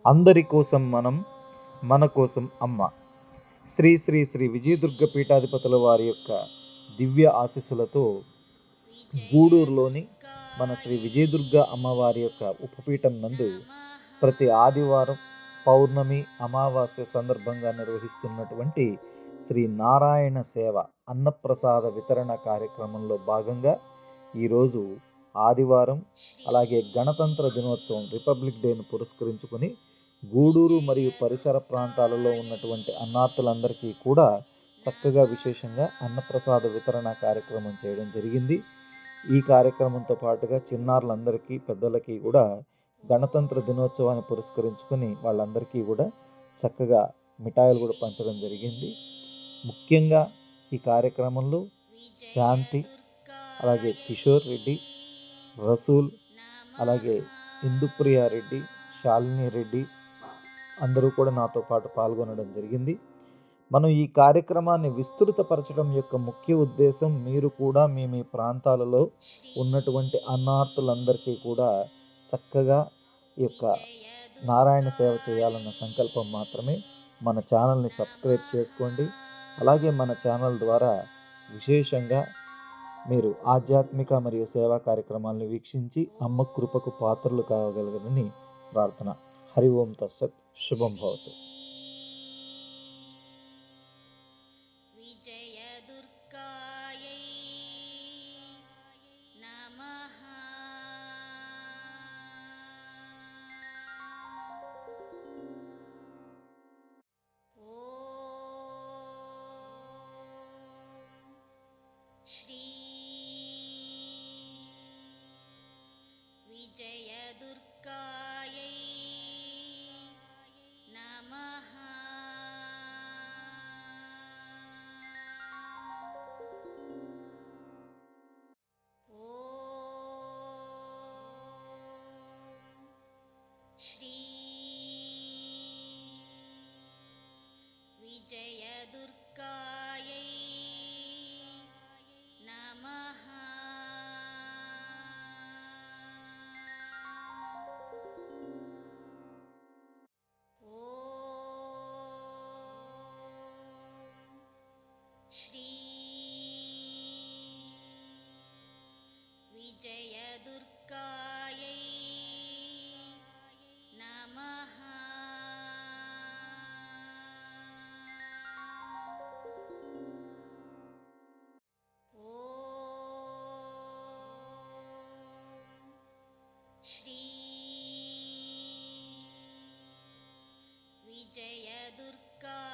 అందరి కోసం మనం, మన కోసం అమ్మ. శ్రీ శ్రీ శ్రీ విజయదుర్గ పీఠాధిపతుల వారి యొక్క దివ్య ఆశీస్సులతో గూడూరులోని మన శ్రీ విజయదుర్గ అమ్మవారి యొక్క ఉపపీఠం నందు ప్రతి ఆదివారం పౌర్ణమి అమావాస్య సందర్భంగా నిర్వహిస్తున్నటువంటి శ్రీ నారాయణ సేవ అన్నప్రసాద వితరణ కార్యక్రమంలో భాగంగా ఈరోజు ఆదివారం అలాగే గణతంత్ర దినోత్సవం రిపబ్లిక్ డేను పురస్కరించుకొని గూడూరు మరియు పరిసర ప్రాంతాలలో ఉన్నటువంటి అన్నార్థులందరికీ కూడా చక్కగా విశేషంగా అన్నప్రసాద వితరణ కార్యక్రమం చేయడం జరిగింది. ఈ కార్యక్రమంతో పాటుగా చిన్నారులందరికీ పెద్దలకి కూడా గణతంత్ర దినోత్సవాన్ని పురస్కరించుకొని వాళ్ళందరికీ కూడా చక్కగా మిఠాయిలు కూడా పంచడం జరిగింది. ముఖ్యంగా ఈ కార్యక్రమంలో శాంతి, అలాగే కిషోర్ రెడ్డి, రసూల్, అలాగే ఇందుప్రియ రెడ్డి, శాలిని రెడ్డి అందరూ కూడా నాతో పాటు పాల్గొనడం జరిగింది. మనం ఈ కార్యక్రమాన్ని విస్తృతపరచడం యొక్క ముఖ్య ఉద్దేశం మీరు కూడా మీ ప్రాంతాలలో ఉన్నటువంటి అన్నార్థులందరికీ కూడా చక్కగా ఈ యొక్క నారాయణ సేవ చేయాలన్న సంకల్పం మాత్రమే. మన ఛానల్ని సబ్స్క్రైబ్ చేసుకోండి. అలాగే మన ఛానల్ ద్వారా విశేషంగా మీరు ఆధ్యాత్మిక మరియు సేవా కార్యక్రమాలను వీక్షించి అమ్మ కృపకు పాత్రలు కాగలరని ప్రార్థన. హరి ఓం తస్సత్. శుభం భవతు. श्री विजयदुर्गायै नमः। श्री विजयदुर्गायै नमः। श्री विजयदुर्गायै नमः। श्री विजयदुर्गा